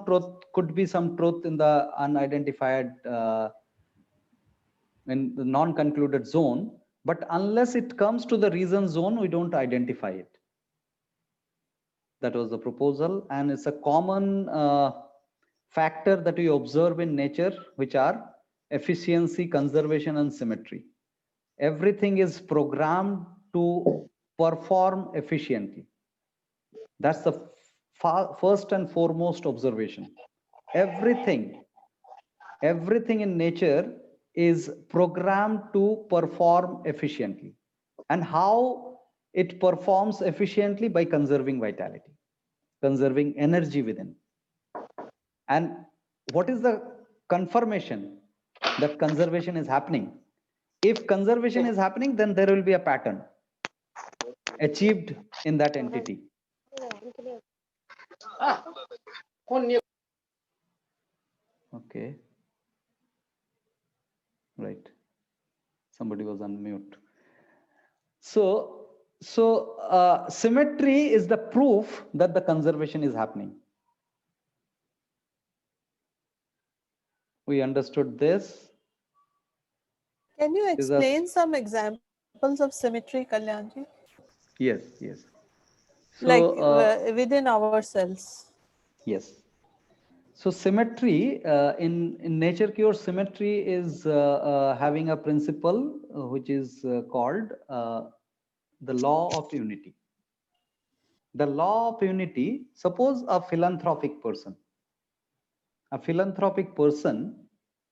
truth, could be some truth in the unidentified, in the non-concluded zone, but unless it comes to the reason zone, we don't identify it. That was the proposal, and it's a common factor that we observe in nature, which are efficiency, conservation, and symmetry. Everything is programmed to perform efficiently. That's the first and foremost observation. Everything in nature is programmed to perform efficiently. And how it performs efficiently? By conserving vitality, conserving energy within. And what is the confirmation that conservation is happening? If conservation is happening, then there will be a pattern achieved in that entity. Okay. Right. Somebody was on mute. So symmetry is the proof that the conservation is happening. We understood this. Can you explain some examples of symmetry, Kalyanji? Yes, yes. So, like within ourselves. Yes. So symmetry in nature cure, symmetry is having a principle which is called the law of unity. The law of unity. Suppose a philanthropic person. A philanthropic person,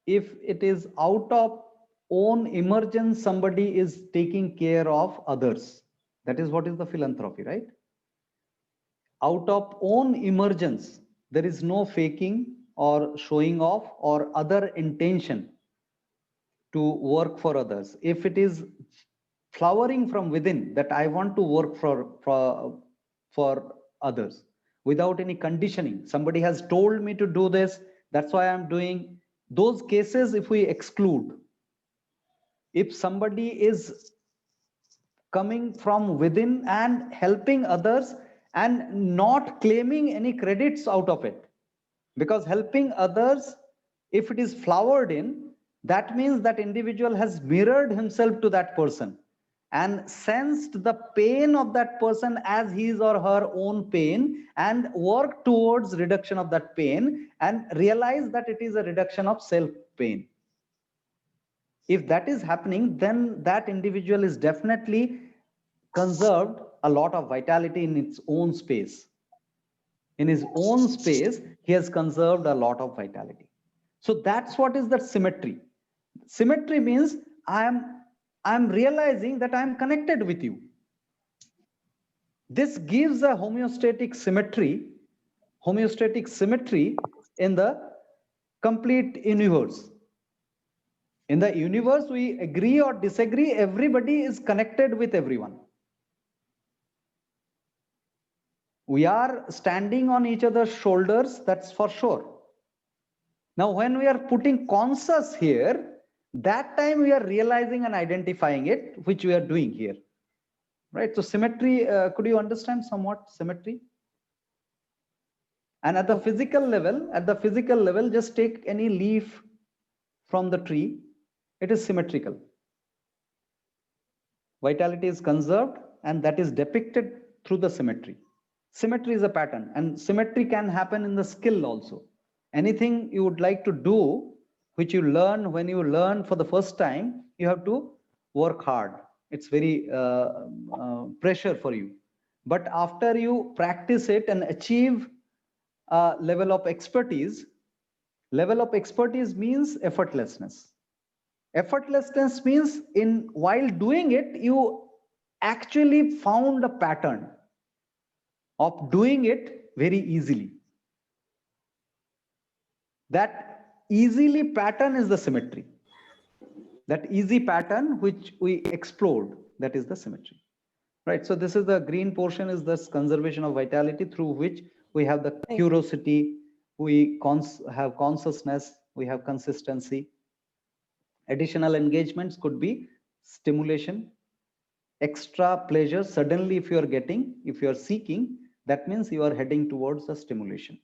if it is out of own emergence, somebody is taking care of others. That is what is the philanthropy, right? Out of own emergence, there is no faking or showing off or other intention to work for others. If it is flowering from within, that I want to work for others without any conditioning, somebody has told me to do this, that's why I'm doing. Those cases, if we exclude, if somebody is coming from within and helping others and not claiming any credits out of it, because helping others, if it is flowered in, that means that individual has mirrored himself to that person and sensed the pain of that person as his or her own pain and worked towards reduction of that pain and realize that it is a reduction of self pain. If that is happening, then that individual is definitely conserved a lot of vitality in its own space. In his own space, he has conserved a lot of vitality. So that's what is that symmetry. Symmetry means I'm realizing that I'm connected with you. This gives a homeostatic symmetry in the complete universe. In the universe, we agree or disagree, everybody is connected with everyone. We are standing on each other's shoulders, that's for sure. Now, when we are putting conscious here, that time we are realizing and identifying it, which we are doing here. Right? So symmetry, could you understand somewhat symmetry? And at the physical level, just take any leaf from the tree, it is symmetrical. Vitality is conserved, and that is depicted through the symmetry. Symmetry is a pattern, and symmetry can happen in the skill also. Anything you would like to do, which you learn when you learn for the first time, you have to work hard. It's very pressure for you. But after you practice it and achieve a level of expertise means effortlessness. Effortlessness means while doing it, you actually found a pattern of doing it very easily. That easily pattern is the symmetry. That easy pattern which we explored, that is the symmetry. Right. So this is the green portion, is this conservation of vitality, through which we have the curiosity, we have consciousness, we have consistency. Additional engagements could be stimulation, extra pleasure. Suddenly, if you are seeking, that means you are heading towards a stimulation.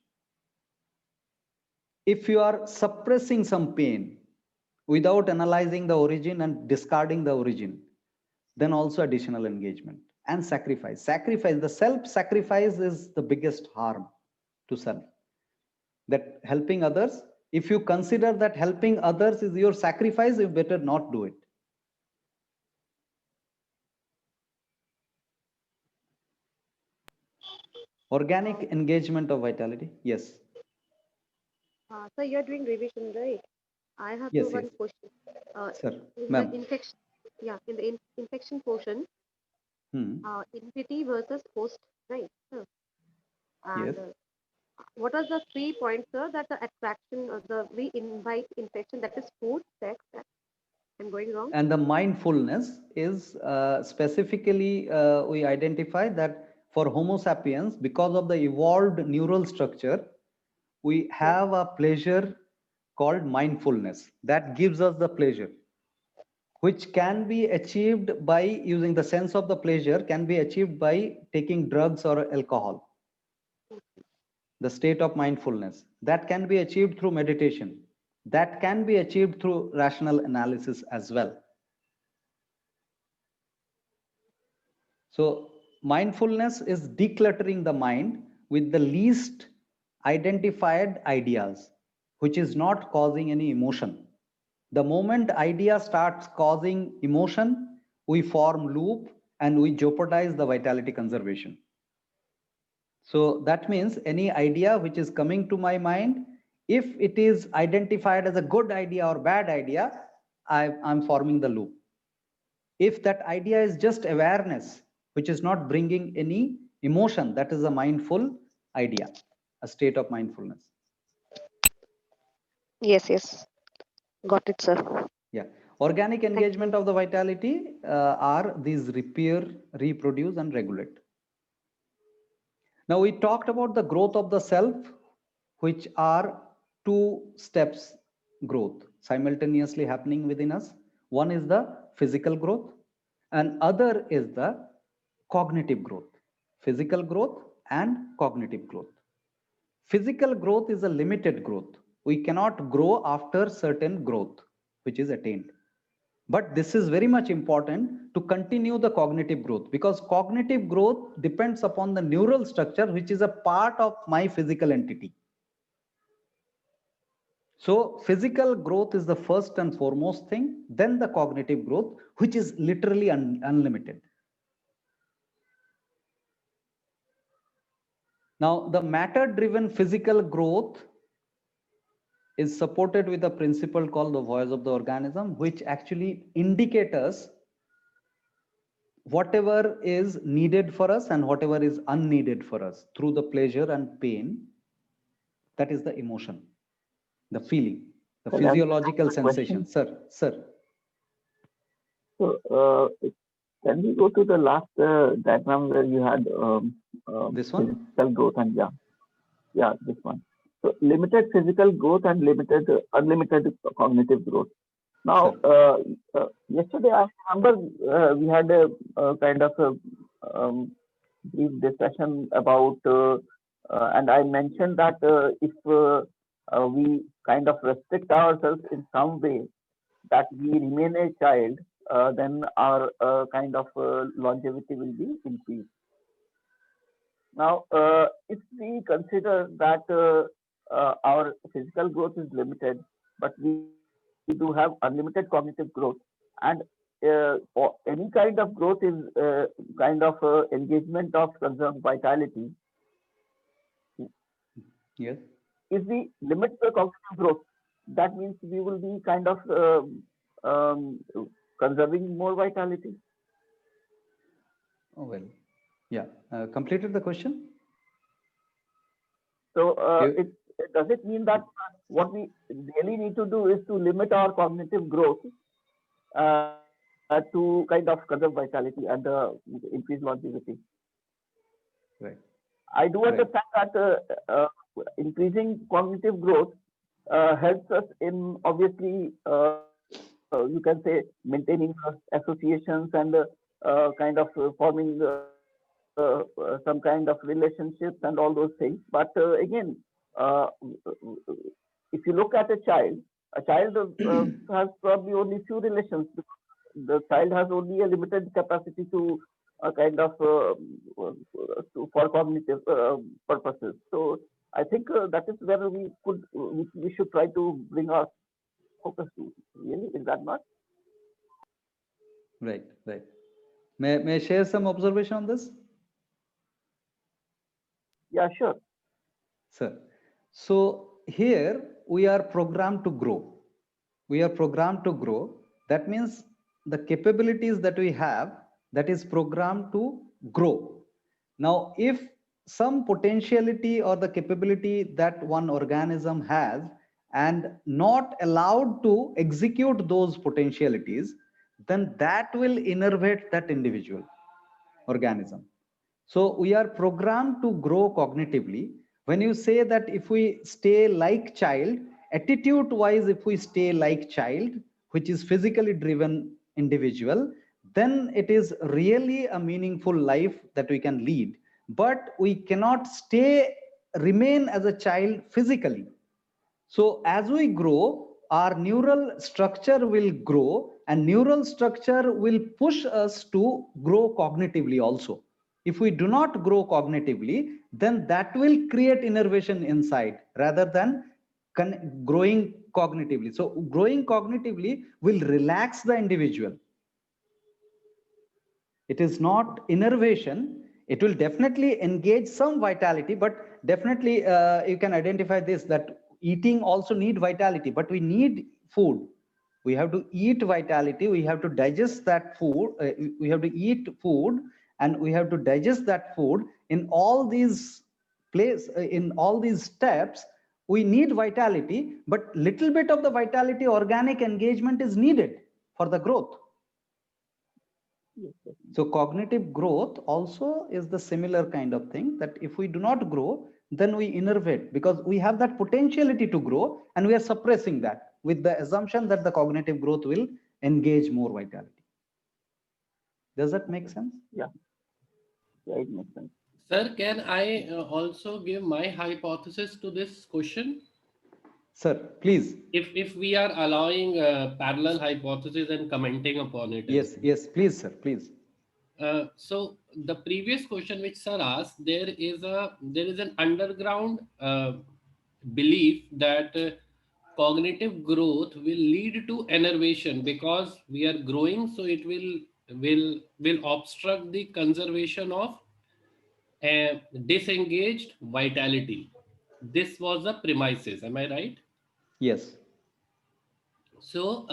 if you are suppressing some pain without analyzing the origin and discarding the origin, then also additional engagement and sacrifice. Sacrifice, the self-sacrifice is the biggest harm to self. That helping others, if you consider that helping others is your sacrifice, you better not do it. Organic engagement of vitality, yes. So you're doing revision, right? I have Yes, one yes. question. Sir, In the ma'am. infection, yeah, in the infection portion, entity versus host, right? And Yes. what are the 3 points, sir, that the attraction, we invite infection, that is food, sex, I'm going wrong? And the mindfulness is specifically, we identify that for Homo sapiens, because of the evolved neural structure, we have a pleasure called mindfulness that gives us the pleasure, which can be achieved by using the sense of the pleasure, can be achieved by taking drugs or alcohol. The state of mindfulness that can be achieved through meditation, that can be achieved through rational analysis as well. So mindfulness is decluttering the mind with the least identified ideas, which is not causing any emotion. The moment idea starts causing emotion, we form loop and we jeopardize the vitality conservation. So that means any idea which is coming to my mind, if it is identified as a good idea or bad idea, I'm forming the loop. If that idea is just awareness, which is not bringing any emotion, that is a mindful idea, a state of mindfulness. Yes. Got it, sir. Yeah. Organic engagement of the vitality are these repair, reproduce, and regulate. Now we talked about the growth of the self, which are 2 steps growth simultaneously happening within us. One is the physical growth and other is the cognitive growth. Physical growth and cognitive growth. Physical growth is a limited growth. We cannot grow after certain growth which is attained. But this is very much important to continue the cognitive growth, because cognitive growth depends upon the neural structure which is a part of my physical entity. So physical growth is the first and foremost thing, then the cognitive growth, which is literally unlimited. Now the matter driven physical growth is supported with a principle called the voice of the organism, which actually indicate us whatever is needed for us and whatever is unneeded for us through the pleasure and pain. That is the emotion, the feeling, the physiological sensation. Sir. So can we go to the last diagram where you had this one? Physical growth and yeah, this one. So limited physical growth and unlimited cognitive growth. Now, yesterday I remember we had a kind of a brief discussion about, and I mentioned that if we kind of restrict ourselves in some way, that we remain a child, then our kind of longevity will be increased. Now, if we consider that our physical growth is limited, but we do have unlimited cognitive growth, and any kind of growth is kind of engagement of conserved vitality. Yes. If we limit the cognitive growth, that means we will be kind of conserving more vitality. Oh, well, yeah. Completed the question? So does it mean that what we really need to do is to limit our cognitive growth to kind of conserve vitality and increase longevity? Right. I do understand that increasing cognitive growth helps us in, obviously, you can say, maintaining associations and kind of forming some kind of relationships and all those things. But again, if look at a child has probably only few relations. The child has only a limited capacity to kind of for cognitive purposes. So I think that is where we should try to bring our focus to. Really, is that not? Right, right. May I share some observation on this? Yeah, sure. Sir, so here we are programmed to grow. We are programmed to grow. That means the capabilities that we have, that is programmed to grow. Now, if some potentiality or the capability that one organism has and not allowed to execute those potentialities, then that will innervate that individual organism. So we are programmed to grow cognitively. When you say that if we stay like child, attitude wise, if we stay like child, which is physically driven individual, then it is really a meaningful life that we can lead. But we cannot remain as a child physically. So as we grow, our neural structure will grow, and neural structure will push us to grow cognitively also. If we do not grow cognitively, then that will create innervation inside rather than growing cognitively. So growing cognitively will relax the individual. It is not innervation. It will definitely engage some vitality, but definitely you can identify this, that eating also need vitality, but we need food. We have to eat vitality. We have to digest that food. We have to eat food, and we have to digest that food. In all these in all these steps, we need vitality, but little bit of the vitality, organic engagement is needed for the growth. So cognitive growth also is the similar kind of thing, that if we do not grow, then we innervate, because we have that potentiality to grow and we are suppressing that with the assumption that the cognitive growth will engage more vitality. Does that make sense? Yeah. Yeah, it makes sense. Sir, can I also give my hypothesis to this question? Sir, please. If we are allowing parallel hypothesis and commenting upon it. Yes, please, sir, please. So the previous question which sir asked, there is an underground belief that cognitive growth will lead to enervation because we are growing, so it will obstruct the conservation of disengaged vitality. This was the premises. Am I right? Yes. So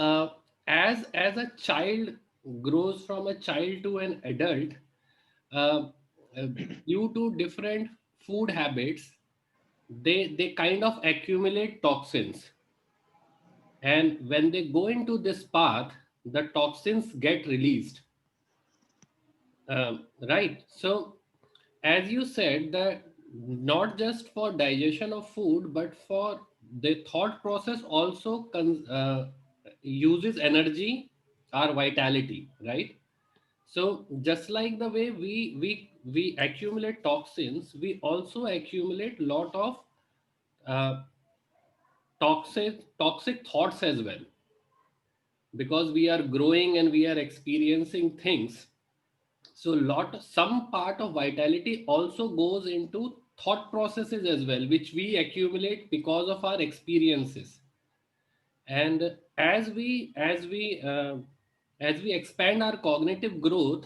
as a child grows from a child to an adult, due to different food habits, they kind of accumulate toxins, and when they go into this path, the toxins get released. Right. So as you said, that not just for digestion of food, but for the thought process also uses energy or vitality, right? So just like the way we accumulate toxins, we also accumulate lot of toxic thoughts as well, because we are growing and we are experiencing things. So some part of vitality also goes into thought processes as well, which we accumulate because of our experiences. And as we expand our cognitive growth,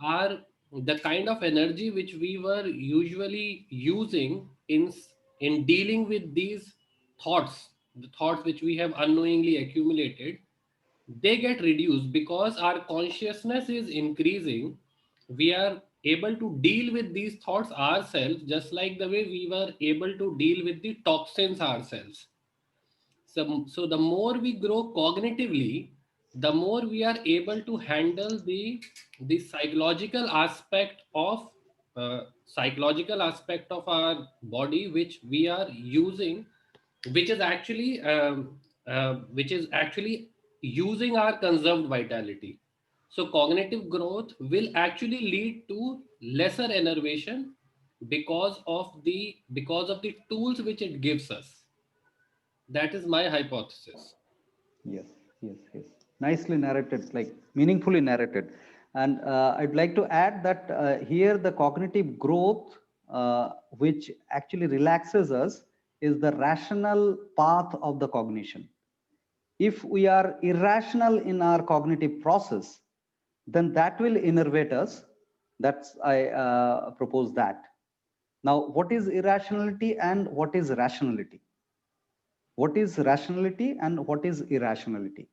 our the kind of energy which we were usually using in dealing with these thoughts, the thoughts which we have unknowingly accumulated, they get reduced because our consciousness is increasing. We are able to deal with these thoughts ourselves, just like the way we were able to deal with the toxins ourselves. So the more we grow cognitively, the more we are able to handle the psychological aspect of our body, which we are using, which is actually using our conserved vitality. So cognitive growth will actually lead to lesser enervation because of the tools which it gives us. That is my hypothesis. Yes, yes, yes. Nicely narrated, like meaningfully narrated. And I'd like to add that here the cognitive growth, which actually relaxes us, is the rational path of the cognition. If we are irrational in our cognitive process, then that will innervate us. That's I propose that. Now, what is irrationality and what is rationality? What is rationality and what is irrationality?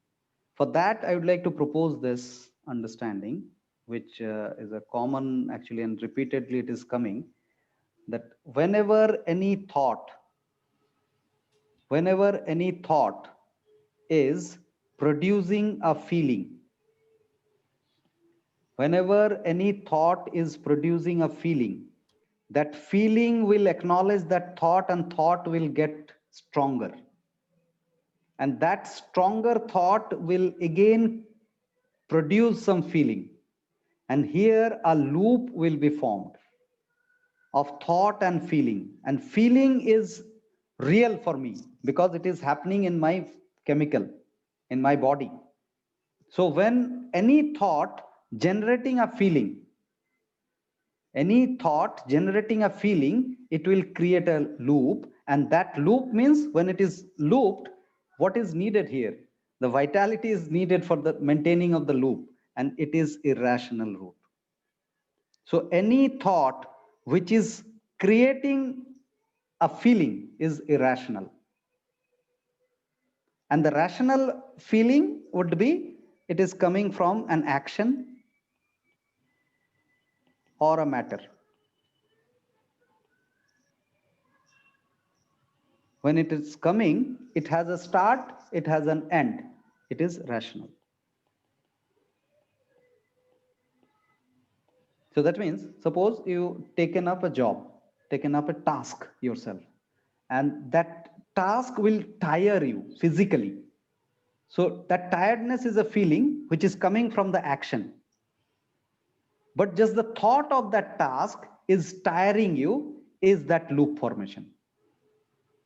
For that, I would like to propose this understanding, which is a common actually, and repeatedly it is coming, that whenever any thought is producing a feeling, whenever any thought is producing a feeling, that feeling will acknowledge that thought and thought will get stronger. And that stronger thought will again produce some feeling. And here a loop will be formed of thought and feeling. And feeling is real for me because it is happening in my chemical, in my body. So when any thought generating a feeling, it will create a loop. And that loop means when it is looped, what is needed here? The vitality is needed for the maintaining of the loop, and it is irrational root. So any thought which is creating a feeling is irrational. And the rational feeling would be, it is coming from an action or a matter. When it is coming, it has a start, it has an end. It is rational. So that means, suppose you taken up a job, taken up a task yourself, and that task will tire you physically. So that tiredness is a feeling which is coming from the action. But just the thought of that task is tiring you, is that loop formation.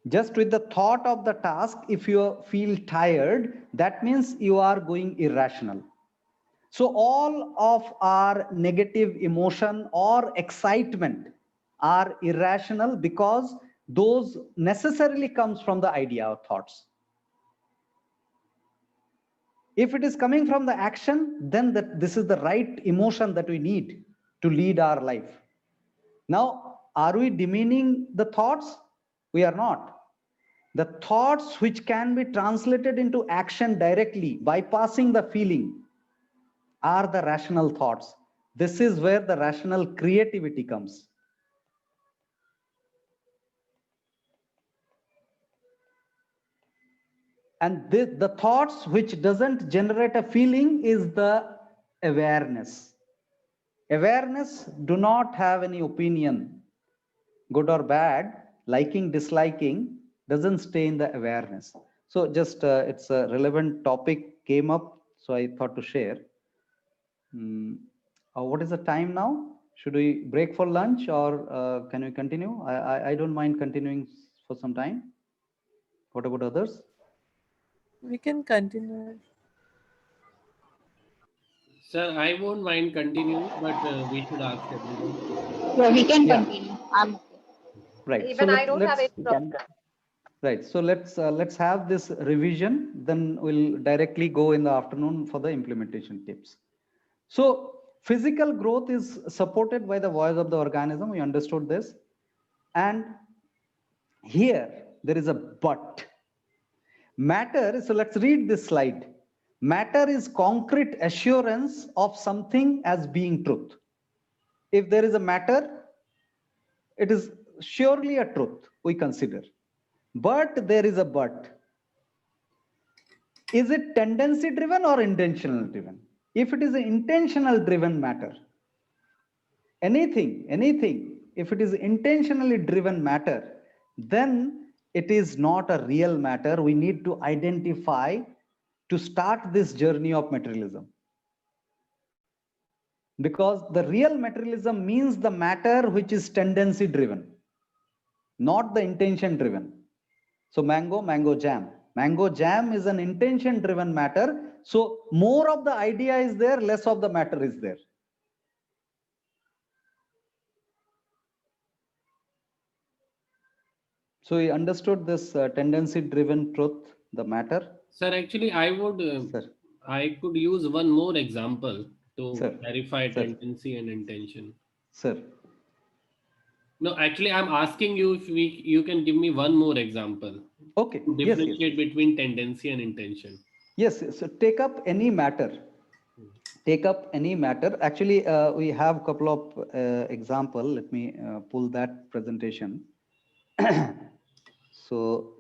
Just with the thought of the task, if you feel tired, that means you are going irrational. So all of our negative emotion or excitement are irrational because those necessarily comes from the idea or thoughts. If it is coming from the action, then this is the right emotion that we need to lead our life. Now, are we demeaning the thoughts? We are not. The thoughts which can be translated into action directly, bypassing the feeling, are the rational thoughts. This is where the rational creativity comes. And the thoughts which doesn't generate a feeling is the awareness. Awareness do not have any opinion, good or bad, liking, disliking, doesn't stay in the awareness. So just it's a relevant topic came up, so I thought to share. What is the time now? Should we break for lunch or can we continue? I don't mind continuing for some time. What about others? We can continue. Sir, I won't mind continuing, but we should ask everyone. Yeah, we can continue. I'm okay. Right. Even so I don't have any problem. Right. So let's have this revision. Then we'll directly go in the afternoon for the implementation tips. So physical growth is supported by the voice of the organism. We understood this. And here there is a but. Matter, so let's read this slide. Matter is concrete assurance of something as being truth. If there is a matter, it is surely a truth we consider. But there is a but. Is it tendency driven or intentional driven? If it is an intentional driven matter, anything, if it is intentionally driven matter, then it is not a real matter. We need to identify to start this journey of materialism. Because the real materialism means the matter which is tendency driven, not the intention driven. So mango jam. Mango jam is an intention driven matter. So more of the idea is there, less of the matter is there. So we understood this tendency driven truth, the matter. Sir, actually, I could use one more example to clarify tendency and intention. Sir. No, actually, I'm asking you if you can give me one more example. Okay. To differentiate between tendency and intention. Yes. So take up any matter. Take up any matter. Actually, we have a couple of example. Let me pull that presentation. So.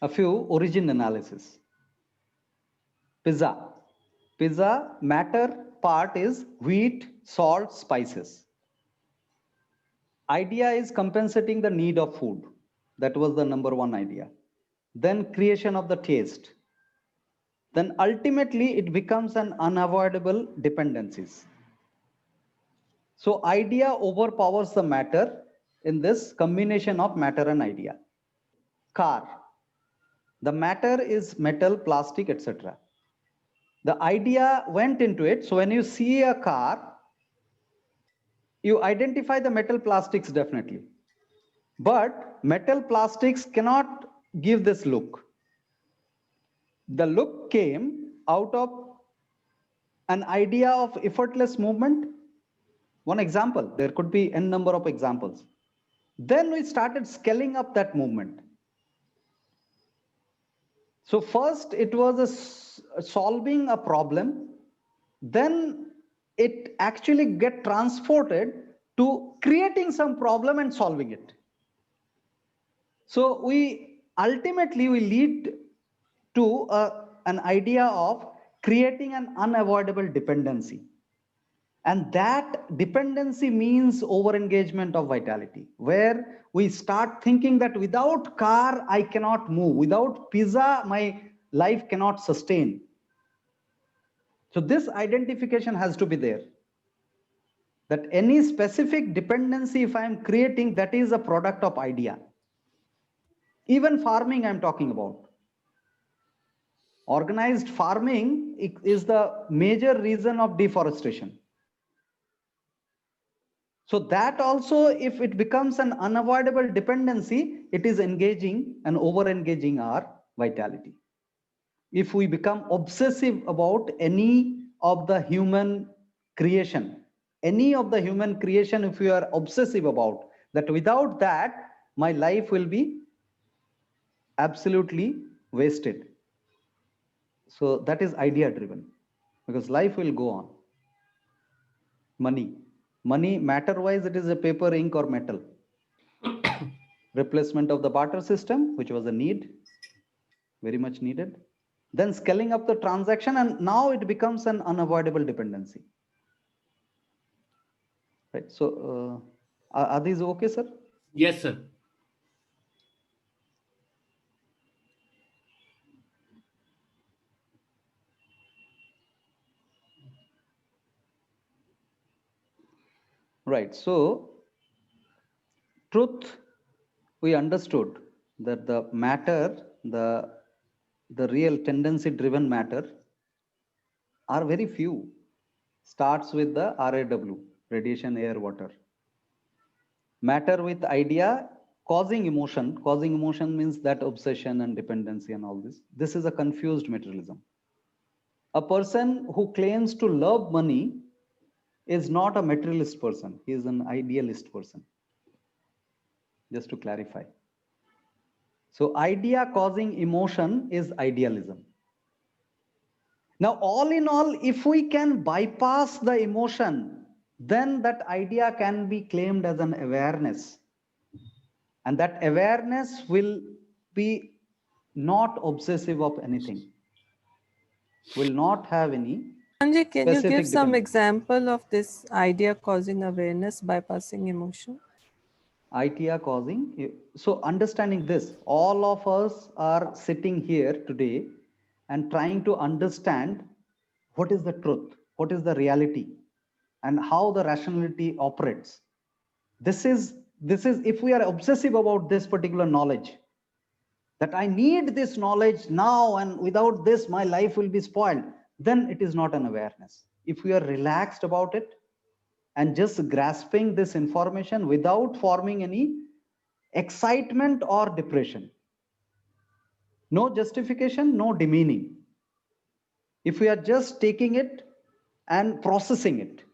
A few origin analysis. Pizza. Pizza matter part is wheat, salt, spices. Idea is compensating the need of food. That was the number one idea. Then creation of the taste. Then ultimately it becomes an unavoidable dependencies. So idea overpowers the matter in this combination of matter and idea. Car. The matter is metal, plastic, etc. The idea went into it. So when you see a car, you identify the metal plastics definitely. But metal plastics cannot give this look. The look came out of an idea of effortless movement. One example, there could be n number of examples. Then we started scaling up that movement. So first it was solving a problem, then it actually get transported to creating some problem and solving it. So we ultimately lead to an idea of creating an unavoidable dependency. And that dependency means over-engagement of vitality, where we start thinking that without car, I cannot move. Without pizza, my life cannot sustain. So this identification has to be there. That any specific dependency, if I am creating, that is a product of idea. Even farming I'm talking about. Organized farming is the major reason of deforestation. So that also, if it becomes an unavoidable dependency, it is engaging and over-engaging our vitality. If we become obsessive about any of the human creation, if you are obsessive about that, without that, my life will be absolutely wasted. So that is idea driven, because life will go on. Money, matter-wise, it is a paper, ink, or metal. Replacement of the barter system, which was a need, very much needed. Then scaling up the transaction, and now it becomes an unavoidable dependency. Right. So, are these okay, sir? Yes, sir. Right. So, truth, we understood that the matter, the real tendency driven matter are very few. Starts with the RAW, radiation, air, water. Matter with idea causing emotion. Causing emotion means that obsession and dependency and all this. This is a confused materialism. A person who claims to love money is not a materialist person. He is an idealist person. Just to clarify. So idea causing emotion is idealism. Now, all in all, if we can bypass the emotion, then that idea can be claimed as an awareness. And that awareness will be not obsessive of anything, will not have any. Sanjay, can you give some specific example of this idea causing awareness, bypassing emotion? IT are causing. So understanding this, all of us are sitting here today and trying to understand what is the truth, what is the reality, and how the rationality operates. This is if we are obsessive about this particular knowledge, that I need this knowledge now, and without this my life will be spoiled, then it is not an awareness. If we are relaxed about it and just grasping this information without forming any excitement or depression, no justification, no demeaning, if we are just taking it and processing it,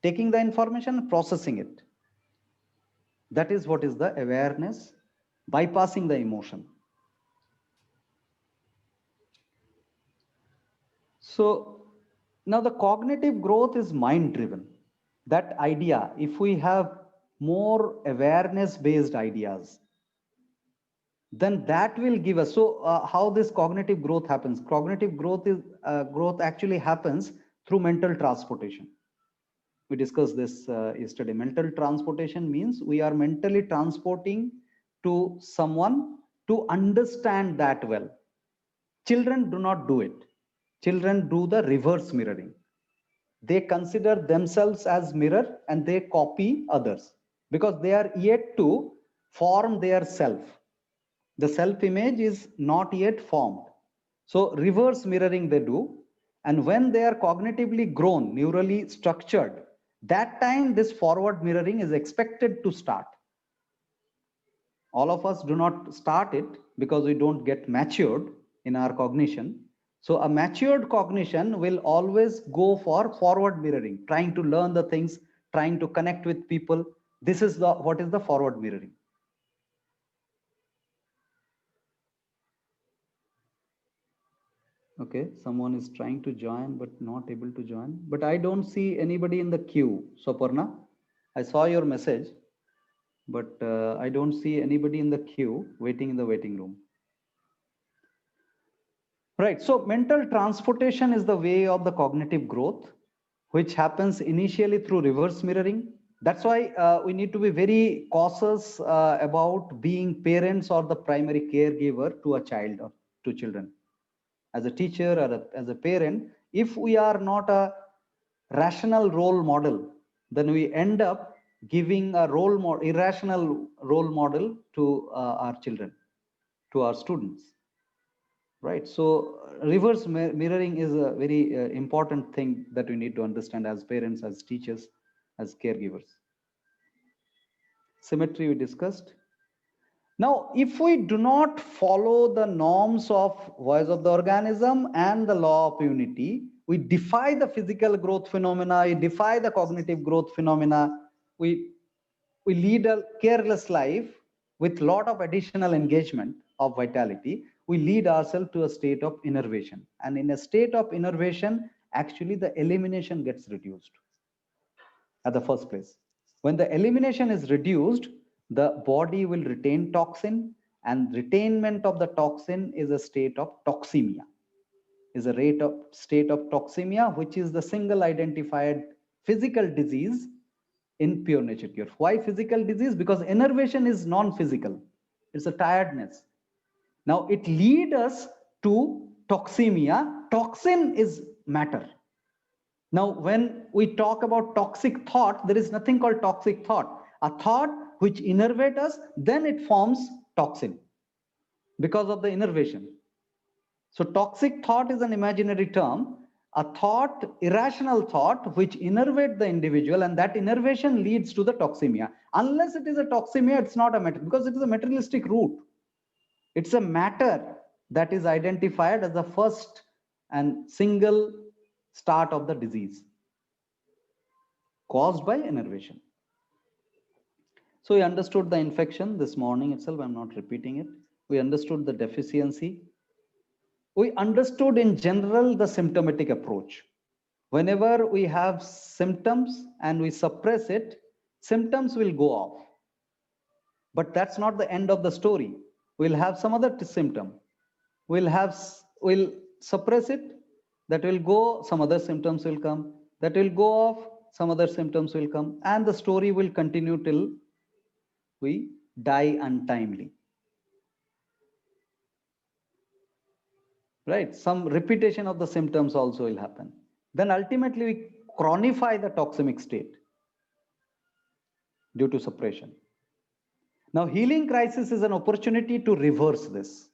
taking the information, processing it, that is what is the awareness, bypassing the emotion. So now the cognitive growth is mind driven. That idea, if we have more awareness based ideas, then that will give us. So how this cognitive growth happens? Cognitive growth actually happens through mental transportation. We discussed this yesterday. Mental transportation means we are mentally transporting to someone to understand that well. Children do not do it. Children do the reverse mirroring. They consider themselves as mirror and they copy others because they are yet to form their self. The self image is not yet formed. So reverse mirroring they do. And when they are cognitively grown, neurally structured, that time this forward mirroring is expected to start. All of us do not start it because we don't get matured in our cognition. So a matured cognition will always go for forward mirroring, trying to learn the things, trying to connect with people. This is what is the forward mirroring. Okay, someone is trying to join but not able to join. But I don't see anybody in the queue. Soparna, I saw your message, but I don't see anybody in the queue waiting in the waiting room. Right, so mental transportation is the way of the cognitive growth, which happens initially through reverse mirroring. That's why we need to be very cautious about being parents or the primary caregiver to a child or to children. As a teacher or as a parent, if we are not a rational role model, then we end up giving a irrational role model to our children, to our students. Right, so reverse mirroring is a very important thing that we need to understand as parents, as teachers, as caregivers. Symmetry we discussed. Now, if we do not follow the norms of voice of the organism and the law of unity, we defy the physical growth phenomena, we defy the cognitive growth phenomena, we lead a careless life with lot of additional engagement of vitality, we lead ourselves to a state of innervation. And in a state of innervation, actually the elimination gets reduced at the first place. When the elimination is reduced, the body will retain toxin, and retainment of the toxin is a state of toxemia, is a state of toxemia, which is the single identified physical disease in pure nature cure. Why physical disease? Because innervation is non-physical. It's a tiredness. Now it leads us to toxemia. Toxin is matter. Now, when we talk about toxic thought, there is nothing called toxic thought. A thought which innervates us, then it forms toxin because of the innervation. So toxic thought is an imaginary term. A thought, irrational thought, which innervates the individual, and that innervation leads to the toxemia. Unless it is a toxemia, it's not a matter, because it is a materialistic root. It's a matter that is identified as the first and single start of the disease caused by innervation. So we understood the infection this morning itself. I'm not repeating it. We understood the deficiency. We understood in general the symptomatic approach. Whenever we have symptoms and we suppress it, symptoms will go off. But that's not the end of the story. We'll have some other symptom. We'll suppress it. That will go, some other symptoms will come. That will go off, some other symptoms will come. And the story will continue till we die untimely. Right? Some repetition of the symptoms also will happen. Then ultimately we chronify the toxemic state due to suppression. Now, healing crisis is an opportunity to reverse this.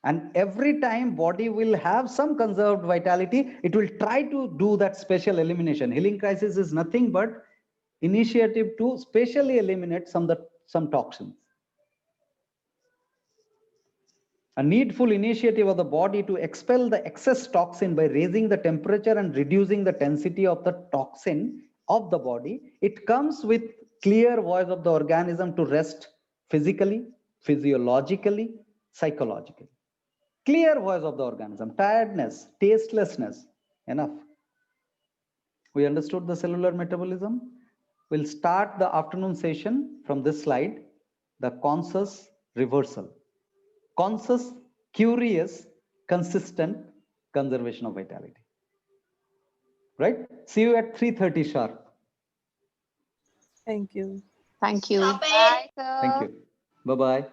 And every time body will have some conserved vitality, it will try to do that special elimination. Healing crisis is nothing but initiative to specially eliminate some toxins. A needful initiative of the body to expel the excess toxin by raising the temperature and reducing the density of the toxin of the body. It comes with clear voice of the organism to rest physically, physiologically, psychologically. Clear voice of the organism, tiredness, tastelessness, enough. We understood the cellular metabolism. We'll start the afternoon session from this slide, the conscious reversal. Conscious, curious, consistent conservation of vitality. Right? See you at 3:30 sharp. Thank you. Thank you. Bye, sir. Thank you. Bye-bye.